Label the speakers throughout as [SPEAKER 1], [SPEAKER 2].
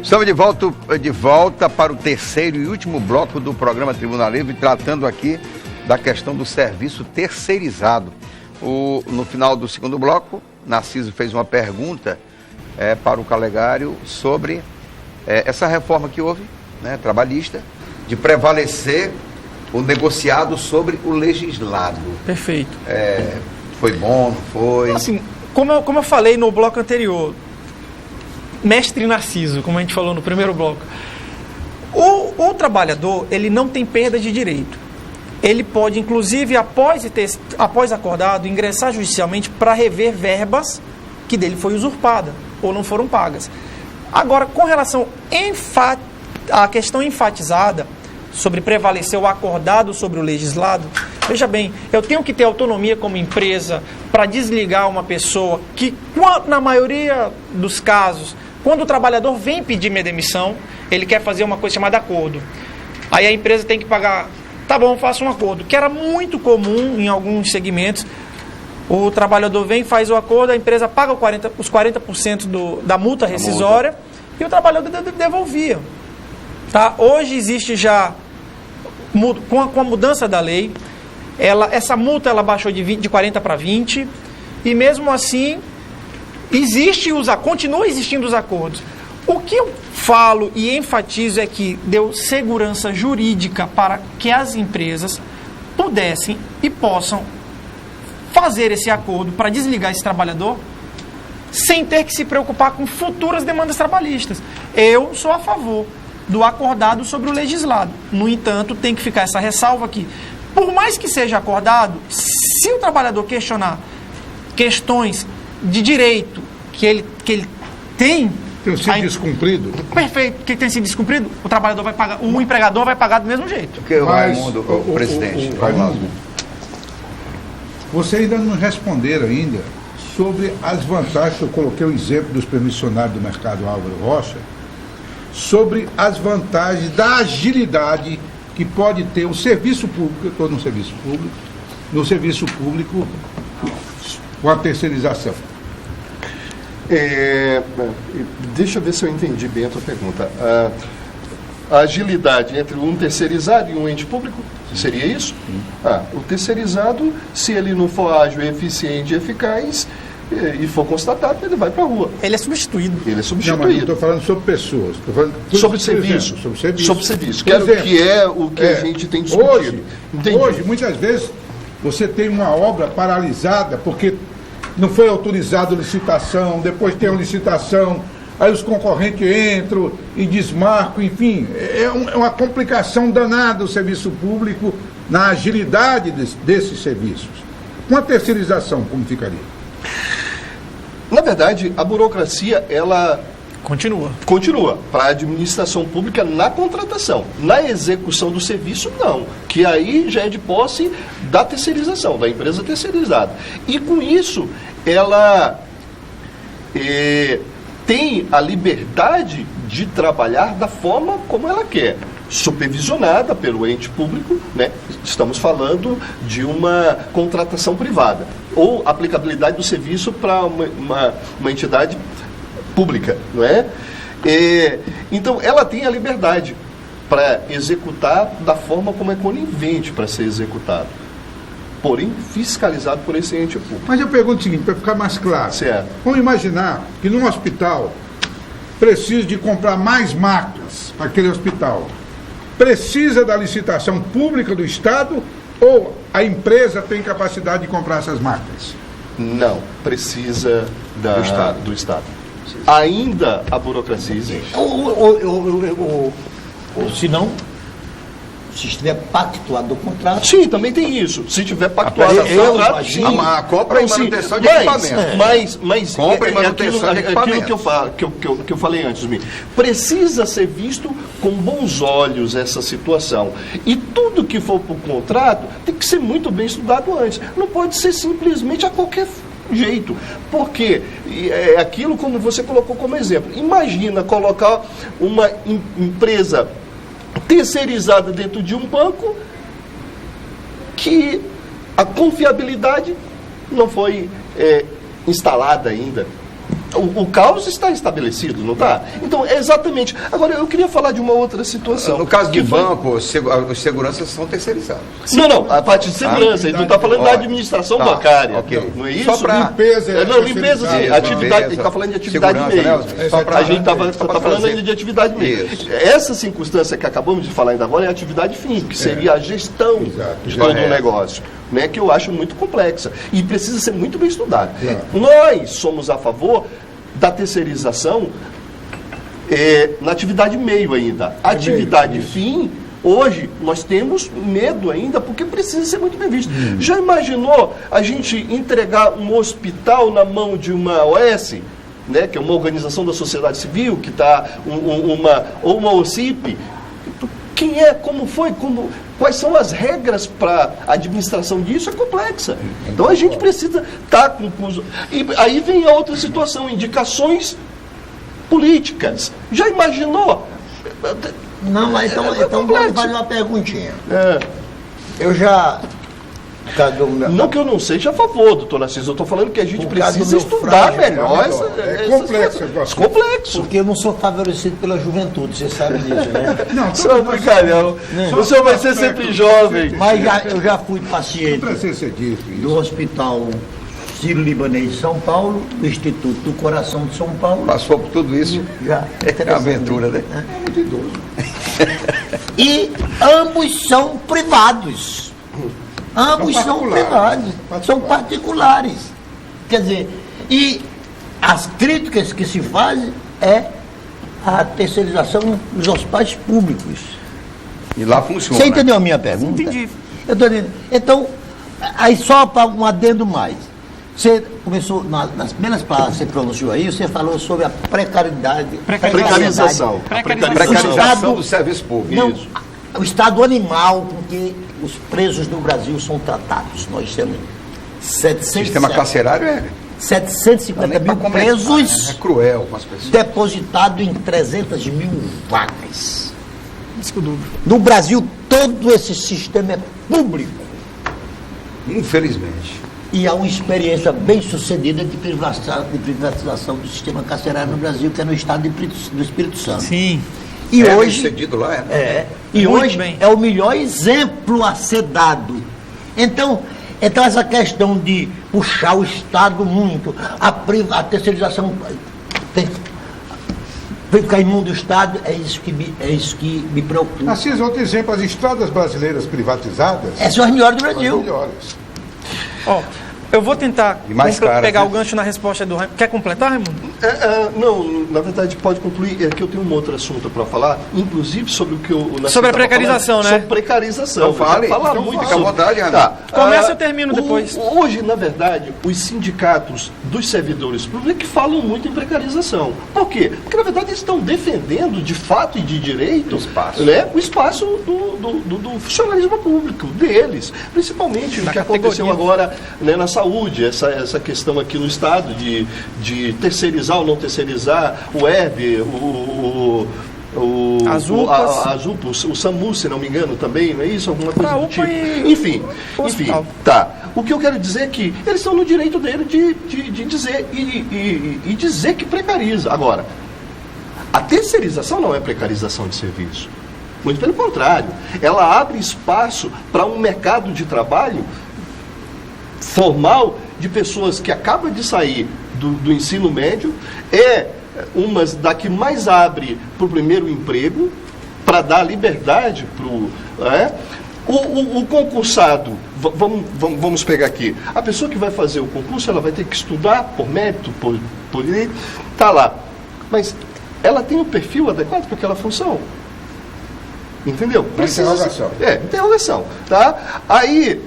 [SPEAKER 1] Estamos de volta para o terceiro e último bloco do programa Tribuna Livre, tratando aqui da questão do serviço terceirizado. No final do segundo bloco, Narciso fez uma pergunta para o Calegari sobre essa reforma que houve, né, trabalhista, de prevalecer o negociado sobre o legislado.
[SPEAKER 2] Perfeito.
[SPEAKER 1] Foi bom, não foi?
[SPEAKER 2] Assim, como eu falei no bloco anterior, mestre Narciso, como a gente falou no primeiro bloco, o trabalhador, ele não tem perda de direito. Ele pode, inclusive, após acordado, ingressar judicialmente para rever verbas que dele foi usurpada ou não foram pagas. Agora, com relação à questão enfatizada sobre prevalecer o acordado sobre o legislado, veja bem, eu tenho que ter autonomia como empresa para desligar uma pessoa que, na maioria dos casos, quando o trabalhador vem pedir minha demissão, ele quer fazer uma coisa chamada acordo. Aí a empresa tem que pagar, tá bom, faça um acordo, que era muito comum em alguns segmentos. O trabalhador vem, faz o acordo, a empresa paga os 40% da multa rescisória e o trabalhador devolvia. Tá? Hoje existe já, com a mudança da lei, essa multa ela baixou de 40 para 20, e mesmo assim continua existindo os acordos. O que eu falo e enfatizo é que deu segurança jurídica para que as empresas pudessem e possam fazer esse acordo para desligar esse trabalhador sem ter que se preocupar com futuras demandas trabalhistas. Eu sou a favor do acordado sobre o legislado. No entanto, tem que ficar essa ressalva aqui. Por mais que seja acordado, se o trabalhador questionar questões de direito que ele tem...
[SPEAKER 3] Tem sido descumprido?
[SPEAKER 2] Perfeito. Que tem sido descumprido, o trabalhador vai pagar, o empregador vai pagar do mesmo jeito.
[SPEAKER 1] Porque o Raimundo, o presidente...
[SPEAKER 3] Raimundo, você ainda não responderam ainda sobre as vantagens, eu coloquei o exemplo dos permissionários do mercado Álvaro Rocha, sobre as vantagens da agilidade que pode ter o serviço público, eu estou no serviço público com a terceirização.
[SPEAKER 4] Deixa eu ver se eu entendi bem a tua pergunta. A agilidade entre um terceirizado e um ente público, seria isso? O terceirizado, se ele não for ágil, eficiente e eficaz, e for constatado, ele vai para a rua.
[SPEAKER 2] Ele é substituído.
[SPEAKER 3] Não, mas eu estou falando sobre pessoas.
[SPEAKER 4] Sobre serviço. Sobre serviço. Que é o que a gente tem discutido.
[SPEAKER 3] Hoje, muitas vezes, você tem uma obra paralisada porque não foi autorizada a licitação, depois tem uma licitação, aí os concorrentes entram e desmarcam, enfim, é uma complicação danada o serviço público na agilidade desses serviços. Com a terceirização, como ficaria?
[SPEAKER 4] Na verdade, a burocracia, ela continua para a administração pública na contratação. Na execução do serviço, não. Que aí já é de posse da terceirização, da empresa terceirizada. E com isso, ela tem a liberdade de trabalhar da forma como ela quer, supervisionada pelo ente público, né? Estamos falando de uma contratação privada, ou aplicabilidade do serviço para uma entidade pública, não é? Então, ela tem a liberdade para executar da forma como é conivente para ser executado, porém fiscalizado por esse ente público.
[SPEAKER 3] Mas eu pergunto o seguinte, para ficar mais claro.
[SPEAKER 4] Certo.
[SPEAKER 3] Vamos imaginar que num hospital precisa de comprar mais máquinas para aquele hospital. Precisa da licitação pública do Estado ou a empresa tem capacidade de comprar essas máquinas?
[SPEAKER 4] Não, precisa do Estado. Ainda a burocracia existe.
[SPEAKER 5] Se não, se estiver pactuado o contrato...
[SPEAKER 4] Sim, também tem isso. Se tiver pactuado o contrato, sim.
[SPEAKER 1] A compra e manutenção de equipamento.
[SPEAKER 4] Mas
[SPEAKER 1] compra e manutenção de equipamento.
[SPEAKER 4] Aquilo que eu falei antes, precisa ser visto com bons olhos essa situação. E tudo que for para o contrato tem que ser muito bem estudado antes. Não pode ser simplesmente a qualquer jeito. Porque é aquilo como você colocou como exemplo. Imagina colocar uma empresa terceirizada dentro de um banco que a confiabilidade não foi instalada ainda. O caos está estabelecido, não está? Então, é exatamente. Agora, eu queria falar de uma outra situação.
[SPEAKER 1] No caso do banco, os seguranças são terceirizados.
[SPEAKER 4] Não, a parte de segurança. Ele não está falando da administração bancária.
[SPEAKER 1] Okay.
[SPEAKER 4] Não é isso?
[SPEAKER 3] Só para limpeza.
[SPEAKER 4] Limpeza, sim. Atividade, ele está falando de atividade meio. A gente está falando ainda de atividade meio. Essa circunstância que acabamos de falar ainda agora é a atividade fim, que seria a gestão de todo o negócio. Né, que eu acho muito complexa e precisa ser muito bem estudada. Nós somos a favor da terceirização na atividade meio ainda. Atividade fim, hoje, nós temos medo ainda, porque precisa ser muito bem visto. Já imaginou a gente entregar um hospital na mão de uma OS, né, que é uma organização da sociedade civil, que está ou uma OCIP? Quem é, como foi, quais são as regras para a administração disso? É complexa. Então a gente precisa estar com... E aí vem a outra situação, indicações políticas. Já imaginou?
[SPEAKER 5] Não, então vamos fazer uma perguntinha. Eu
[SPEAKER 4] não que eu não seja a favor, doutor Narciso, eu estou falando que a gente precisa estudar melhor.
[SPEAKER 3] É complexo.
[SPEAKER 4] Complexo.
[SPEAKER 5] Porque eu não sou favorecido pela juventude, você sabe disso, né?
[SPEAKER 3] Não,
[SPEAKER 4] senhor brincalhão. O senhor vai ser sempre jovem.
[SPEAKER 5] Mas eu já fui paciente do Hospital Sírio-Libanês de São Paulo, do Instituto do Coração de São Paulo.
[SPEAKER 1] Passou por tudo isso?
[SPEAKER 5] Já.
[SPEAKER 1] É uma aventura, né?
[SPEAKER 3] É muito idoso.
[SPEAKER 5] E ambos são privados. Ambos são privados, são particulares. Quer dizer, e as críticas que se fazem é a terceirização dos hospitais públicos.
[SPEAKER 1] E lá funciona.
[SPEAKER 5] Você entendeu a minha pergunta?
[SPEAKER 2] Entendi.
[SPEAKER 5] Então, aí só para um adendo mais. Você começou, nas primeiras palavras que você pronunciou aí, você falou sobre a precariedade.
[SPEAKER 4] Precarização.
[SPEAKER 1] Precarização do serviço público.
[SPEAKER 5] Não, o estado animal com que os presos no Brasil são tratados. Nós temos 700...
[SPEAKER 1] Sistema carcerário
[SPEAKER 5] 750 mil presos.
[SPEAKER 1] É cruel com as pessoas.
[SPEAKER 5] Depositado em 300 mil vagas. No Brasil, todo esse sistema é público.
[SPEAKER 1] Infelizmente.
[SPEAKER 5] E há uma experiência bem sucedida de privatização do sistema carcerário no Brasil, que é no estado do Espírito Santo.
[SPEAKER 2] Sim.
[SPEAKER 5] E
[SPEAKER 1] Bem
[SPEAKER 5] hoje
[SPEAKER 1] sucedido lá,
[SPEAKER 5] e
[SPEAKER 2] muito
[SPEAKER 5] hoje
[SPEAKER 2] bem.
[SPEAKER 5] é o melhor exemplo a ser dado. Então essa questão de puxar o Estado muito, a terceirização tem ficar imundo do Estado, é isso que me preocupa.
[SPEAKER 3] Narciso, outro exemplo, as estradas brasileiras privatizadas.
[SPEAKER 5] Essas são as melhores do Brasil.
[SPEAKER 3] As melhores.
[SPEAKER 2] Ó, eu vou tentar pegar
[SPEAKER 1] né?
[SPEAKER 2] o gancho na resposta do Raimundo. Quer completar, Raimundo?
[SPEAKER 4] Não, na verdade pode concluir, é que eu tenho um outro assunto para falar, inclusive sobre o que o Narciso
[SPEAKER 2] sobre a precarização,
[SPEAKER 4] falando,
[SPEAKER 2] né?
[SPEAKER 4] Sobre precarização.
[SPEAKER 1] Então fale, fica à vontade, Raimundo.
[SPEAKER 4] Tá.
[SPEAKER 2] Começa e eu termino depois.
[SPEAKER 4] Hoje, na verdade, os sindicatos dos servidores públicos é que falam muito em precarização. Por quê? Porque, na verdade, eles estão defendendo, de fato e de direito, o espaço do funcionalismo público deles. Principalmente o que aconteceu agora, né, na saúde, essa questão aqui no Estado de terceirizar ou não terceirizar o ERB, as UPAs, o SAMU, se não me engano, também, não é isso? Alguma coisa do tipo. Enfim, tá. O que eu quero dizer é que eles estão no direito dele de dizer e dizer que precariza. Agora, a terceirização não é precarização de serviço. Muito pelo contrário. Ela abre espaço para um mercado de trabalho formal de pessoas que acabam de sair do ensino médio, umas da que mais abre para o primeiro emprego, para dar liberdade para o concursado. Vamos pegar aqui. A pessoa que vai fazer o concurso, ela vai ter que estudar por mérito, por tá lá. Mas ela tem um perfil adequado para aquela função. Entendeu?
[SPEAKER 3] Interrogação.
[SPEAKER 4] Interrogação. Tá? Aí,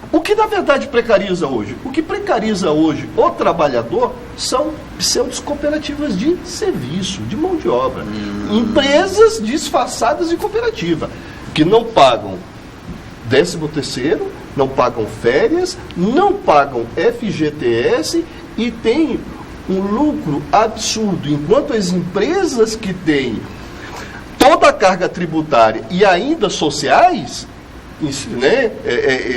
[SPEAKER 4] o que na verdade precariza hoje? O que precariza hoje o trabalhador são pseudos cooperativas de serviço, de mão de obra. Empresas disfarçadas de cooperativa, que não pagam 13º, não pagam férias, não pagam FGTS e têm um lucro absurdo. Enquanto as empresas que têm toda a carga tributária e ainda sociais né?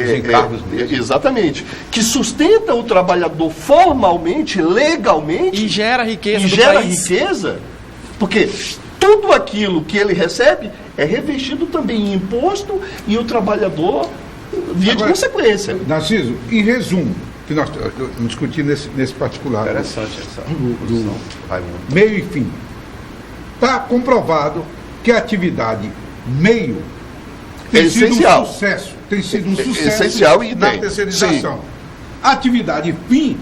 [SPEAKER 1] Os encargos mesmo.
[SPEAKER 4] Exatamente. Que sustenta o trabalhador formalmente, legalmente.
[SPEAKER 2] E gera riqueza
[SPEAKER 4] E
[SPEAKER 2] do
[SPEAKER 4] gera
[SPEAKER 2] país.
[SPEAKER 4] riqueza, porque tudo aquilo que ele recebe é revestido também em imposto e o trabalhador via de
[SPEAKER 3] Agora,
[SPEAKER 4] consequência.
[SPEAKER 3] Narciso, em resumo, que nós estamos discutindo nesse particular,
[SPEAKER 1] Interessante essa posição, Raimundo.
[SPEAKER 3] meio e fim, está comprovado que a atividade meio tem sido
[SPEAKER 4] essencial.
[SPEAKER 3] um sucesso. Tem sido um sucesso
[SPEAKER 4] Essencial e
[SPEAKER 3] na
[SPEAKER 4] tem.
[SPEAKER 3] terceirização. A atividade fim,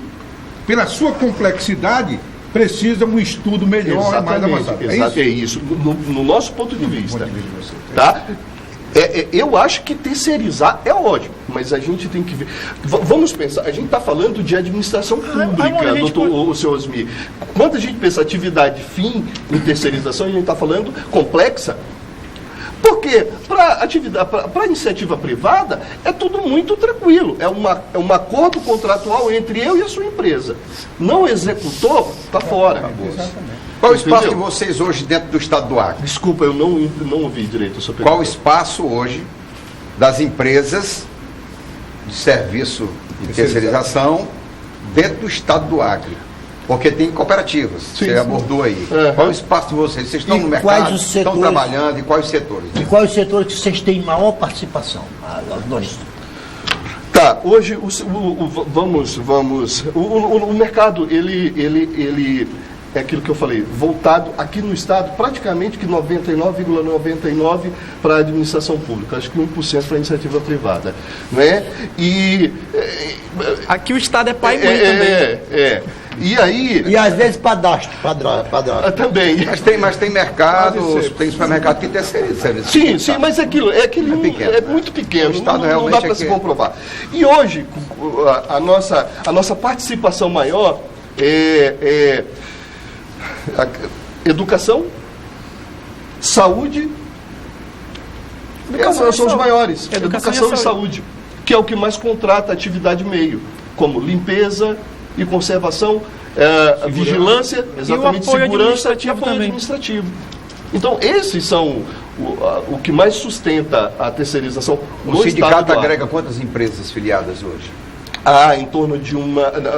[SPEAKER 3] pela sua complexidade, precisa um estudo melhor e mais avançado.
[SPEAKER 4] É isso. No nosso ponto de vista.
[SPEAKER 3] Ponto de vista de você.
[SPEAKER 4] Tá? Eu acho que terceirizar é ótimo, mas a gente tem que ver. Vamos pensar, a gente está falando de administração pública, doutor senhor Osmi. Quando a gente pensa atividade fim em terceirização, a gente está falando complexa. Porque para a iniciativa privada é tudo muito tranquilo. É um acordo contratual entre eu e a sua empresa. Não executou, está fora.
[SPEAKER 1] Qual o espaço
[SPEAKER 4] Entendeu?
[SPEAKER 1] de vocês hoje dentro do estado do Acre?
[SPEAKER 4] Desculpa, eu não ouvi direito a sua pergunta.
[SPEAKER 1] Qual o espaço hoje das empresas de serviço de terceirização dentro do estado do Acre? Porque tem cooperativas, você abordou aí.
[SPEAKER 4] Uhum.
[SPEAKER 1] Qual o espaço de vocês? Vocês estão
[SPEAKER 5] E
[SPEAKER 1] no
[SPEAKER 5] quais
[SPEAKER 1] mercado,
[SPEAKER 5] os
[SPEAKER 1] estão
[SPEAKER 5] setores?
[SPEAKER 1] trabalhando, e quais os setores?
[SPEAKER 5] E quais os setores que vocês têm maior participação? Nós.
[SPEAKER 4] Tá, hoje o mercado ele é aquilo que eu falei, voltado aqui no estado praticamente que 99,99 para a administração pública, acho que 1% para a iniciativa privada, não é? E
[SPEAKER 2] Aqui o Estado é pai e mãe também.
[SPEAKER 4] E aí
[SPEAKER 5] E às vezes padastro.
[SPEAKER 4] também.
[SPEAKER 1] Mas tem mercado, tem supermercado que terceiriza serviço.
[SPEAKER 4] Sim, mas é
[SPEAKER 1] pequeno,
[SPEAKER 4] é muito pequeno,
[SPEAKER 1] O Estado
[SPEAKER 4] não
[SPEAKER 1] realmente
[SPEAKER 4] dá para
[SPEAKER 1] é
[SPEAKER 4] se
[SPEAKER 1] que-
[SPEAKER 4] comprovar. E hoje, a nossa participação maior é educação, saúde,
[SPEAKER 2] Educação e
[SPEAKER 4] são os
[SPEAKER 2] saúde.
[SPEAKER 4] maiores.
[SPEAKER 2] Educação
[SPEAKER 4] Educação
[SPEAKER 2] e
[SPEAKER 4] e saúde, que é o que mais contrata atividade meio, como limpeza e conservação, vigilância, exatamente,
[SPEAKER 2] apoio
[SPEAKER 4] segurança e
[SPEAKER 2] administrativo
[SPEAKER 4] apoio
[SPEAKER 2] também.
[SPEAKER 4] administrativo. Então, esses são o que mais sustenta a terceirização
[SPEAKER 1] O
[SPEAKER 4] no
[SPEAKER 1] sindicato
[SPEAKER 4] estado do Acre.
[SPEAKER 1] agrega quantas empresas filiadas hoje?
[SPEAKER 4] Em torno de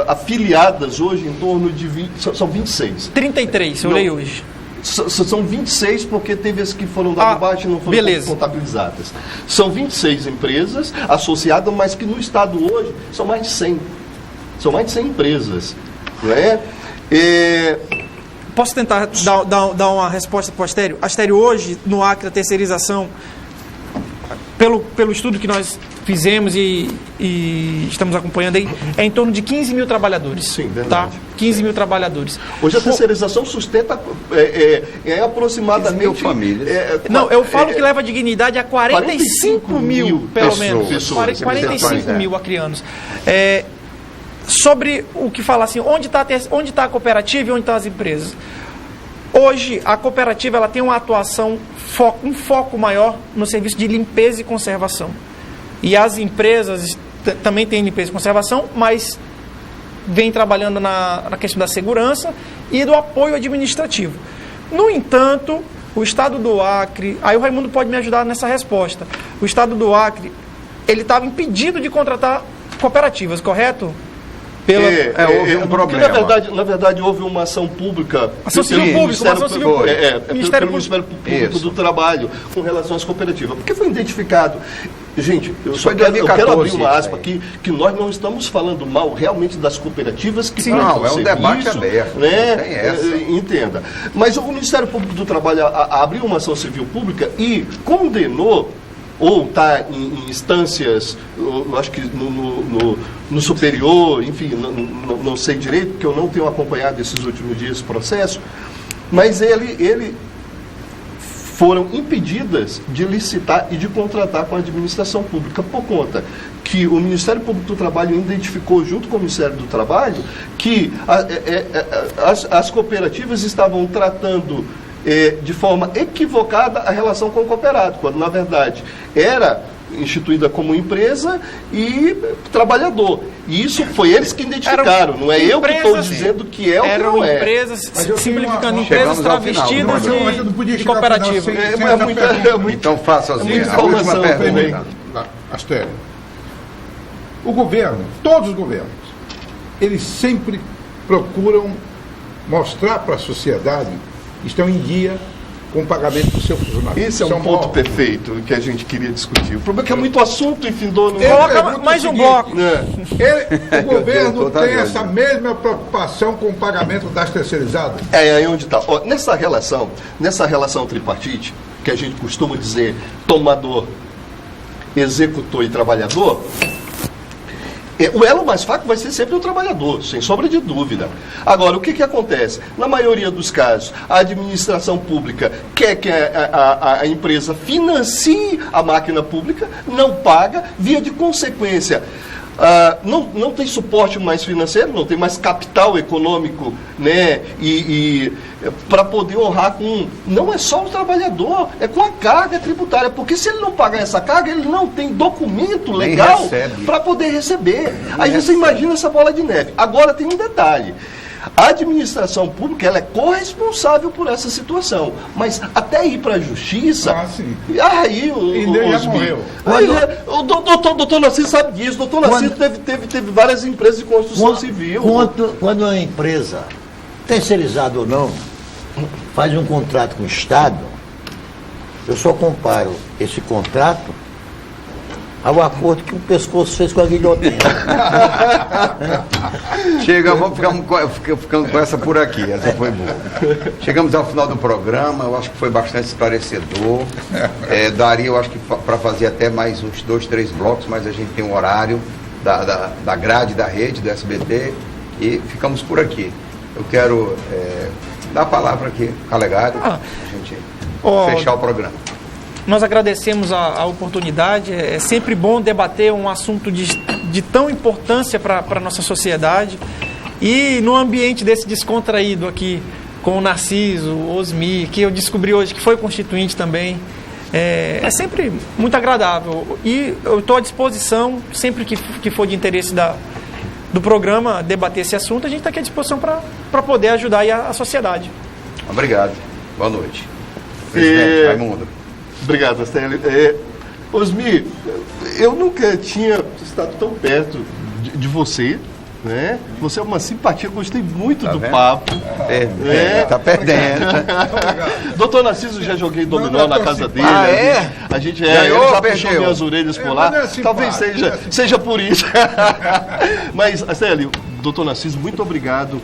[SPEAKER 4] afiliadas hoje, em torno de 20, são 26.
[SPEAKER 2] 33, eu
[SPEAKER 4] Não.
[SPEAKER 2] olhei hoje.
[SPEAKER 4] São 26 porque teve as que foram dadas baixo e não foram
[SPEAKER 2] beleza.
[SPEAKER 4] contabilizadas. São 26 empresas associadas, mas que no estado hoje são mais de 100. São mais de 100 empresas. Não é?
[SPEAKER 2] Posso tentar dar uma resposta para o Astério? Astério, hoje, no Acre, a terceirização, pelo estudo que nós fizemos e estamos acompanhando aí, é em torno de 15 mil trabalhadores.
[SPEAKER 4] Sim, verdade.
[SPEAKER 2] Tá? 15 mil trabalhadores.
[SPEAKER 4] Hoje a terceirização sustenta aproximadamente...
[SPEAKER 1] 15 mil famílias.
[SPEAKER 2] Não, eu falo que leva dignidade a 45 mil, pelo menos.
[SPEAKER 4] pessoas.
[SPEAKER 2] 45 mil acrianos. Sobre o que falar assim, onde está a cooperativa e onde estão as empresas? Hoje, a cooperativa ela tem uma atuação, um foco maior no serviço de limpeza e conservação. E as empresas também têm limpeza e conservação, mas vem trabalhando na questão da segurança e do apoio administrativo. No entanto, o Estado do Acre, aí o Raimundo pode me ajudar nessa resposta, o Estado do Acre, ele estava impedido de contratar cooperativas, correto?
[SPEAKER 1] Houve um problema.
[SPEAKER 4] Na verdade, houve uma ação pública.
[SPEAKER 2] Ação civil pública, uma ação civil pública.
[SPEAKER 4] Pelo Ministério Público do Trabalho, com relação às cooperativas. Porque foi identificado. Gente, eu quero abrir uma aspa aqui, que nós não estamos falando mal realmente das cooperativas que
[SPEAKER 1] não, é um debate aberto.
[SPEAKER 4] Né?
[SPEAKER 1] Tem essa.
[SPEAKER 4] Entenda. Mas o Ministério Público do Trabalho abriu uma ação civil pública e condenou, ou está em instâncias, eu acho que no superior, enfim, não sei direito, porque eu não tenho acompanhado esses últimos dias esse processo, mas ele foram impedidas de licitar e de contratar com a administração pública por conta que o Ministério Público do Trabalho identificou junto com o Ministério do Trabalho que as cooperativas estavam tratando de forma equivocada a relação com o cooperado, quando na verdade era instituída como empresa e trabalhador. E isso foi eles que identificaram, não é eu que estou dizendo que é ou que não é.
[SPEAKER 2] Eram empresas, simplificando,
[SPEAKER 1] Chegamos
[SPEAKER 2] empresas
[SPEAKER 1] ao final.
[SPEAKER 2] travestidas
[SPEAKER 3] Mas eu não podia
[SPEAKER 2] de
[SPEAKER 3] chegar ao final
[SPEAKER 2] cooperativa.
[SPEAKER 3] sem essa pergunta.
[SPEAKER 1] Então faça a
[SPEAKER 4] muita
[SPEAKER 1] última
[SPEAKER 4] informação
[SPEAKER 1] pergunta.
[SPEAKER 3] Tá. Astério, o governo, todos os governos, eles sempre procuram mostrar para a sociedade que estão em dia com o pagamento do seu funcionário.
[SPEAKER 4] Esse é um ponto perfeito que a gente queria discutir. O problema é que é muito assunto e findou no...
[SPEAKER 2] Coloca mais um bloco.
[SPEAKER 3] O governo tem essa mesma preocupação com o pagamento das terceirizadas?
[SPEAKER 4] É aí onde está. Nessa relação tripartite, que a gente costuma dizer tomador, executor e trabalhador, o elo mais fraco vai ser sempre o trabalhador, sem sombra de dúvida. Agora, o que acontece? Na maioria dos casos, a administração pública quer que a empresa financie a máquina pública, não paga, via de consequência. Não tem suporte mais financeiro, não tem mais capital econômico, né? E para poder honrar com... Não é só o trabalhador, é com a carga tributária, porque se ele não pagar essa carga, ele não tem documento legal para poder receber. Aí você imagina essa bola de neve. Agora tem um detalhe. A administração pública, ela é corresponsável por essa situação, mas até ir para a justiça, aí o doutor Narciso sabe disso. O doutor Narciso teve várias empresas de construção civil.
[SPEAKER 5] Quando uma empresa, terceirizada ou não, faz um contrato com o Estado, eu só comparo esse contrato ao acordo que o pescoço fez com a guilhotina.
[SPEAKER 1] Ficando com essa por aqui, essa foi boa. Chegamos ao final do programa, eu acho que foi bastante esclarecedor. Daria, eu acho que para fazer até mais uns 2, 3 blocos, mas a gente tem um horário da grade da rede, do SBT, e ficamos por aqui. Eu quero dar a palavra aqui, Calegari, para a gente fechar o programa.
[SPEAKER 2] Nós agradecemos a oportunidade. É sempre bom debater um assunto de tão importância para a nossa sociedade. E no ambiente desse descontraído aqui, com o Narciso, o Osmi, que eu descobri hoje que foi constituinte também, é sempre muito agradável. E eu estou à disposição, sempre que for de interesse do programa, debater esse assunto, a gente está aqui à disposição para poder ajudar aí a sociedade.
[SPEAKER 1] Obrigado. Boa noite. Presidente Raimundo.
[SPEAKER 4] Obrigado, Astério. Osmi, eu nunca tinha estado tão perto de você, né? Você é uma simpatia, gostei muito do papo.
[SPEAKER 1] Tá perdendo.
[SPEAKER 4] Doutor Narciso, já joguei dominó na casa dele. A gente
[SPEAKER 1] ganhou,
[SPEAKER 4] já puxou minhas orelhas por lá. Talvez seja por isso. Mas, Astério, doutor Narciso, muito obrigado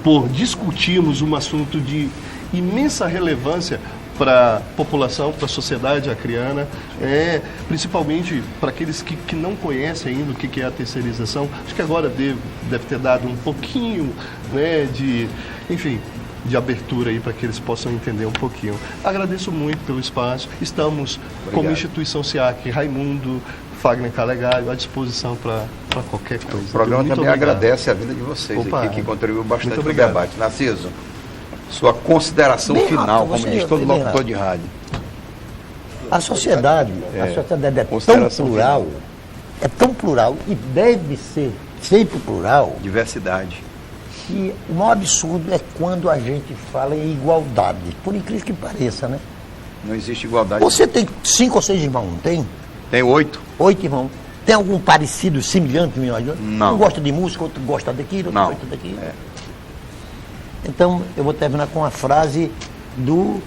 [SPEAKER 4] por discutirmos um assunto de imensa relevância para a população, para a sociedade acreana, principalmente para aqueles que não conhecem ainda o que é a terceirização. Acho que agora deve ter dado um pouquinho, né, de abertura aí para que eles possam entender um pouquinho. Agradeço muito pelo espaço. Estamos, como instituição SEAC, Raimundo, Fagner Calegari, à disposição para qualquer coisa.
[SPEAKER 1] O programa muito também agradece a vida de vocês aqui, que contribuiu bastante para o debate. Narciso, sua consideração final, como diz todo locutor de rádio.
[SPEAKER 5] A sociedade é tão plural e deve ser sempre plural.
[SPEAKER 1] Diversidade.
[SPEAKER 5] E o maior absurdo é quando a gente fala em igualdade, por incrível que pareça, né?
[SPEAKER 1] Não existe igualdade.
[SPEAKER 5] Você tem 5 ou 6 irmãos, não tem?
[SPEAKER 1] Tem 8.
[SPEAKER 5] 8 irmãos. Tem algum parecido, semelhante?
[SPEAKER 1] Não.
[SPEAKER 5] Um gosta de música, outro gosta daquilo, outro gosta daquilo. Então, eu vou terminar com a frase do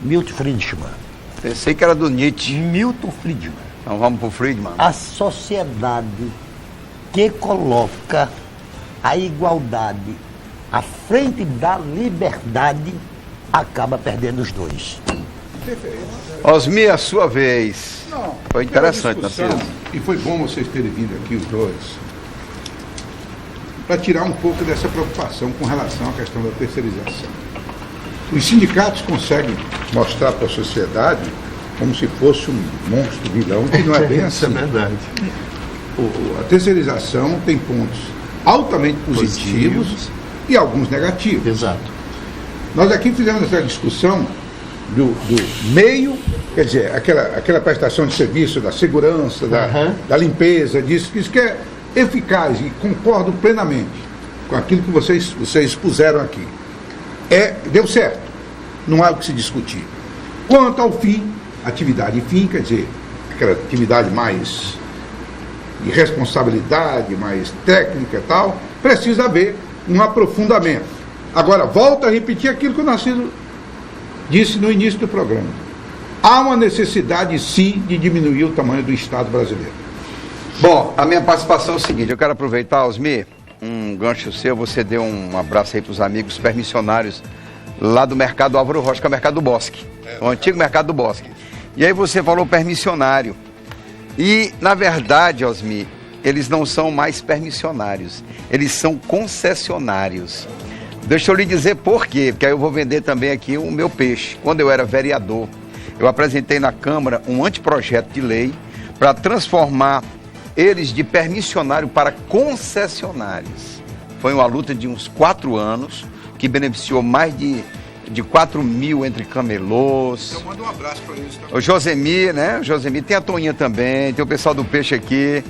[SPEAKER 5] Milton Friedman.
[SPEAKER 1] Pensei que era do Nietzsche.
[SPEAKER 5] Milton Friedman.
[SPEAKER 1] Então vamos para o Friedman.
[SPEAKER 5] A sociedade que coloca a igualdade à frente da liberdade acaba perdendo os dois.
[SPEAKER 1] Osmi, a sua vez. Foi interessante, Narciso.
[SPEAKER 3] E foi bom vocês terem vindo aqui, os dois, para tirar um pouco dessa preocupação com relação à questão da terceirização. Os sindicatos conseguem mostrar para a sociedade como se fosse um monstro vilão, que não é bem assim.
[SPEAKER 4] Isso é verdade.
[SPEAKER 3] A terceirização tem pontos altamente positivos e alguns negativos.
[SPEAKER 4] Exato.
[SPEAKER 3] Nós aqui fizemos essa discussão do meio, quer dizer, aquela prestação de serviço, da segurança, da limpeza, disso que é eficaz, e concordo plenamente com aquilo que vocês expuseram aqui. Deu certo. não há o que se discutir. Quanto ao fim, atividade fim, quer dizer, aquela atividade mais de responsabilidade, mais técnica e tal, precisa haver um aprofundamento. Agora, volto a repetir aquilo que o Narciso disse no início do programa. Há uma necessidade, sim, de diminuir o tamanho do Estado brasileiro.
[SPEAKER 1] Bom, a minha participação é o seguinte, eu quero aproveitar, Osmir, um gancho seu, você deu um abraço aí para os amigos permissionários lá do Mercado Álvaro Rocha, que é o Mercado do Bosque, o antigo Mercado do Bosque. E aí você falou permissionário. E, na verdade, Osmir, eles não são mais permissionários, eles são concessionários. Deixa eu lhe dizer por quê, porque aí eu vou vender também aqui o meu peixe. Quando eu era vereador, eu apresentei na Câmara um anteprojeto de lei para transformar eles de permissionário para concessionários. Foi uma luta de uns 4 anos, que beneficiou mais de 4 mil entre camelôs.
[SPEAKER 3] Então manda um abraço para eles também.
[SPEAKER 1] O Josemir, né? O Josemir, tem a Toninha também, tem o pessoal do peixe aqui,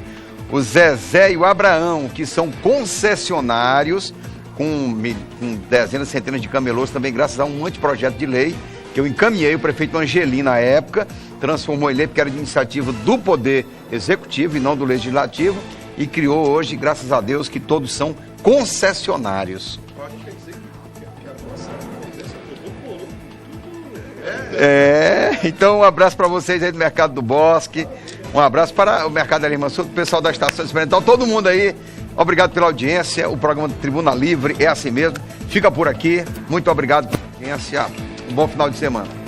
[SPEAKER 1] o Zezé e o Abraão, que são concessionários, com dezenas, centenas de camelôs também, graças a um anteprojeto de lei, que eu encaminhei, o prefeito Angelim, na época, transformou em lei, porque era de iniciativa do Poder Executivo e não do Legislativo, e criou hoje, graças a Deus, que todos são concessionários. Então um abraço para vocês aí do Mercado do Bosque, um abraço para o Mercado da Irmã Sul, o pessoal da Estação Experimental, todo mundo aí, obrigado pela audiência, o programa do Tribuna Livre é assim mesmo, fica por aqui, muito obrigado pela audiência, um bom final de semana.